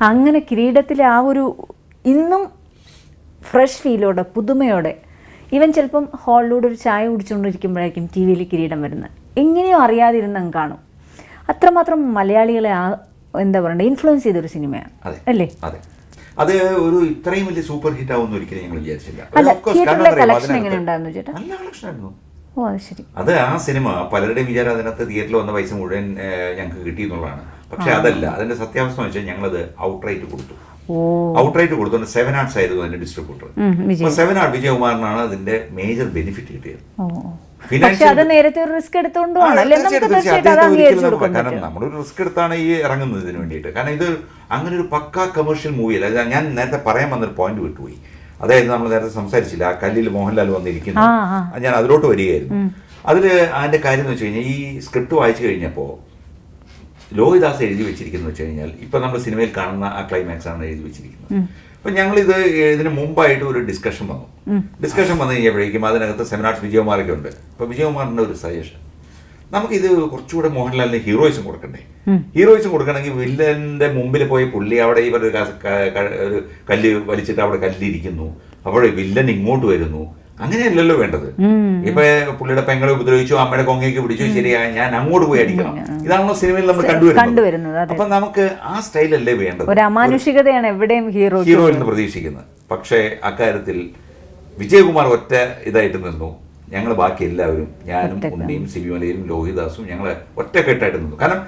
അങ്ങനെ കിരീടത്തിലെ ആ ഒരു ഇന്നും ഫ്രഷ് ഫീലോടെ പുതുമയോടെ ഇവൻ ചിലപ്പം ഹാളിലൂടെ ഒരു ചായ കുടിച്ചുകൊണ്ടിരിക്കുമ്പോഴായിരിക്കും ടി വിയിൽ കിരീടം വരുന്നത്. എങ്ങനെയോ അറിയാതിരുന്നങ്ങ് കാണും. അത്രമാത്രം മലയാളികളെ എന്താ പറയണ്ടേ ഇൻഫ്ലുവൻസ് ചെയ്തൊരു സിനിമയാണ് അല്ലേ? അത് ഒരു ഇത്രയും വലിയ സൂപ്പർ ഹിറ്റ് ആവുമെന്ന് ഒരിക്കലും ഞങ്ങൾ വിചാരിച്ചില്ല. അല്ല, തിയേറ്ററിലെ കളക്ഷൻ എങ്ങനെ ഉണ്ടായിരുന്നു ചേട്ടാ? നല്ല കളക്ഷൻ ആയിരുന്നു. ഓ അത് ശരി. അത് ആ സിനിമ പലരുടെയും വിചാരം അതിനകത്ത് തിയേറ്ററിൽ വന്ന പൈസ മുഴുവൻ ഞങ്ങൾക്ക് കിട്ടി എന്നുള്ളതാണ്. പക്ഷെ അതല്ല. അതിന്റെ സത്യാവസ്ഥ എന്ന് വെച്ചാൽ ഞങ്ങളത് ഔട്ട്റൈറ്റ് കൊടുത്തു. ഔട്ട്റൈറ്റ് കൊടുത്തുകൊണ്ട് 7 Arts ആയിരുന്നു അതിന്റെ ഡിസ്ട്രിബ്യൂട്ടർ. അപ്പൊ 7 Arts വിജയകുമാറിനാണ് അതിന്റെ മേജർ ബെനിഫിറ്റ് കിട്ടിയത്. കാരണം നമ്മളൊരു റിസ്ക് എടുത്താണ് ഈ ഇറങ്ങുന്നത് ഇതിന് വേണ്ടിയിട്ട്. കാരണം ഇത് അങ്ങനെ ഒരു പക്കാ കമേഴ്ഷ്യൽ മൂവിയല്ല. ഞാൻ നേരത്തെ പറയാൻ വന്നൊരു പോയിന്റ് വിട്ടുപോയി. അതായത് നമ്മൾ നേരത്തെ സംസാരിച്ചില്ല, ആ കല്ലിൽ മോഹൻലാൽ വന്നിരിക്കുന്നു. ഞാൻ അതിലോട്ട് വരികയായിരുന്നു. അതില് അതിന്റെ കാര്യം എന്ന് വെച്ച് കഴിഞ്ഞാൽ ഈ സ്ക്രിപ്റ്റ് വായിച്ചു കഴിഞ്ഞപ്പോൾ ലോഹിദാസ് എഴുതി വെച്ചിരിക്കുന്നത് വെച്ച് കഴിഞ്ഞാൽ ഇപ്പൊ നമ്മൾ സിനിമയിൽ കാണുന്ന ആ ക്ലൈമാക്സ് ആണ് എഴുതി വെച്ചിരിക്കുന്നത്. അപ്പൊ ഞങ്ങളിത് ഇതിന് മുമ്പായിട്ട് ഒരു ഡിസ്കഷൻ വന്നു കഴിഞ്ഞപ്പോഴേക്കും അതിനകത്ത് 7 Arts വിജയകുമാറൊക്കെ ഉണ്ട്. അപ്പൊ വിജയകുമാറിന്റെ ഒരു സജഷൻ, നമുക്കിത് കുറച്ചുകൂടെ മോഹൻലാലിന് ഹീറോയിസം കൊടുക്കണ്ടേ? ഹീറോയിസം കൊടുക്കണമെങ്കിൽ വില്ലന്റെ മുമ്പിൽ പോയി പുള്ളി അവിടെ ഒരു കല്ല് വലിച്ചിട്ട് അവിടെ കല്ലിരിക്കുന്നു, അവിടെ വില്ലൻ ഇങ്ങോട്ട് വരുന്നു. അങ്ങനെയല്ലല്ലോ വേണ്ടത്. ഇപ്പൊ പുള്ളിയുടെ പെങ്ങളെ ഉപദ്രവിച്ചു, അമ്മയുടെ കൊങ്ങയ്ക്ക് പിടിച്ചു, ശരിയായ ഞാൻ അങ്ങോട്ട് പോയി അടിക്കണം. ഇതാണല്ലോ സിനിമയിൽ നമ്മൾ കണ്ടുവരുന്നത്. അപ്പൊ നമുക്ക് ആ സ്റ്റൈലല്ലേ വേണ്ടത്. ഒരു അമാനുഷികതയാണ് എവിടെയും ഹീറോ എന്ന് പ്രതീക്ഷിക്കുന്നത്. പക്ഷേ അക്കാര്യത്തിൽ വിജയകുമാർ ഒറ്റ ഇതായിട്ട് നിന്നു. ഞങ്ങൾ ബാക്കി എല്ലാവരും, ഞാനും ഉണ്ണിയും സിബി മലയിലും ലോഹിദാസും, ഞങ്ങൾ ഒറ്റക്കെട്ടായിട്ട് നിന്നു. കാരണം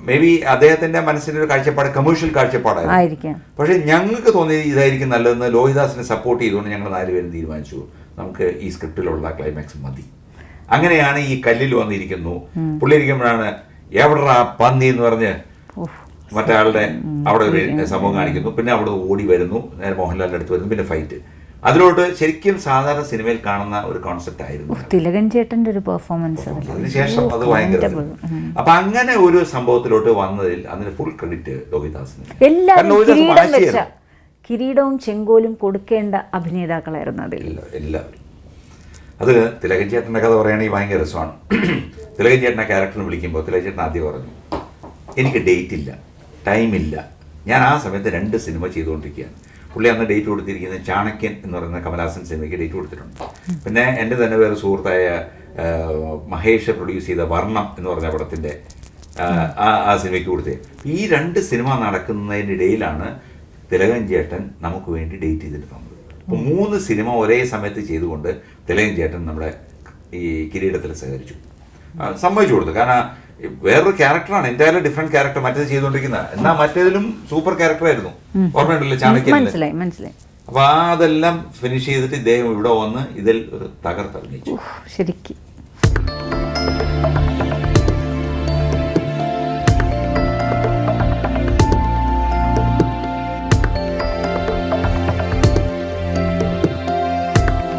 മേ ബി അദ്ദേഹത്തിന്റെ മനസ്സിന്റെ ഒരു കാഴ്ചപ്പാട് കമേഴ്ഷ്യൽ കാഴ്ചപ്പാടായിരിക്കും. പക്ഷെ ഞങ്ങൾക്ക് തോന്നിയത് ഇതായിരിക്കും നല്ലതെന്ന് ലോഹിദാസിനെ സപ്പോർട്ട് ചെയ്തുകൊണ്ട് ഞങ്ങൾ 4 പേരും തീരുമാനിച്ചു, നമുക്ക് ഈ സ്ക്രിപ്റ്റിലുള്ള ക്ലൈമാക്സ് മതി. അങ്ങനെയാണ് ഈ കല്ലിൽ വന്നിരിക്കുന്നു. പുള്ളി ഇരിക്കുമ്പോഴാണ് എവിടാ പന്നി എന്ന് പറഞ്ഞ് മറ്റേ അവിടെ ഒരു സംഭവം കാണിക്കുന്നു. പിന്നെ അവിടെ ഓടി വരുന്നു, നേരെ മോഹൻലാലിന്റെ അടുത്ത് വരുന്നു, പിന്നെ ഫൈറ്റ്. അതിലോട്ട് ശരിക്കും സാധാരണ സിനിമയിൽ കാണുന്ന ഒരു കോൺസെപ്റ്റ് ആയിരുന്നു. തിലകൻ ചേട്ടന്റെ ഒരു പെർഫോമൻസ് അതിനുശേഷം അത് ഭയങ്കര. അപ്പൊ അങ്ങനെ ഒരു സംഭവത്തിലോട്ട് വന്നതിൽ അതിന് ഫുൾ ക്രെഡിറ്റ് ലോഹിദാസിന്. കിരീടവും ചെങ്കോലും കൊടുക്കേണ്ട അഭിനേതാക്കളായിരുന്നു അതിൽ എല്ലാവരും. അത് തിലകൻ ചേട്ടൻ്റെ കഥ പറയുകയാണെങ്കിൽ ഭയങ്കര രസമാണ്. തിലകൻ ചേട്ടനെ ക്യാരക്ടറിന് വിളിക്കുമ്പോൾ തിലകൻ ചേട്ടൻ ആദ്യം പറഞ്ഞു, എനിക്ക് ഡേറ്റ് ഇല്ല, ടൈമില്ല. ഞാൻ ആ സമയത്ത് 2 സിനിമ ചെയ്തുകൊണ്ടിരിക്കുകയാണ്. പുള്ളി അന്ന് ഡേറ്റ് കൊടുത്തിരിക്കുന്നത് ചാണക്യൻ എന്ന് പറയുന്ന കമലഹാസൻ സിനിമയ്ക്ക് ഡേറ്റ് കൊടുത്തിട്ടുണ്ട്. പിന്നെ എൻ്റെ തന്നെ വേറെ സുഹൃത്തായ മഹേഷ് പ്രൊഡ്യൂസ് ചെയ്ത വർണ്ണം എന്ന് പറഞ്ഞ പടത്തിൻ്റെ ആ സിനിമയ്ക്ക് കൊടുത്തത്. ഈ 2 സിനിമ നടക്കുന്നതിനിടയിലാണ് തിലകൻ ചേട്ടൻ നമുക്ക് വേണ്ടി ഡേറ്റ് ചെയ്തിട്ട് തന്നത്. അപ്പോൾ 3 സിനിമ ഒരേ സമയത്ത് ചെയ്തുകൊണ്ട് തിലകൻ ചേട്ടൻ നമ്മുടെ ഈ കിരീടത്തിൽ സഹകരിച്ചു, സമ്മതിച്ചു കൊടുത്തു. കാരണം വേറൊരു ക്യാരക്ടറാണ്, എൻറ്റയർലി ഡിഫറെന്റ് ക്യാരക്ടർ മറ്റേത് ചെയ്തുകൊണ്ടിരിക്കുന്നത്. എന്നാൽ മറ്റേതിലും സൂപ്പർ ക്യാരക്ടറായിരുന്നു. ഓർമ്മയുണ്ടല്ലോ ചാണക്യൻ. മനസ്സിലായി. അപ്പൊ അതെല്ലാം ഫിനിഷ് ചെയ്തിട്ട് ഇദ്ദേഹം ഇവിടെ വന്ന് ഇതിൽ ഒരു തകർത്തഭിനയിച്ചു. ശരിക്കും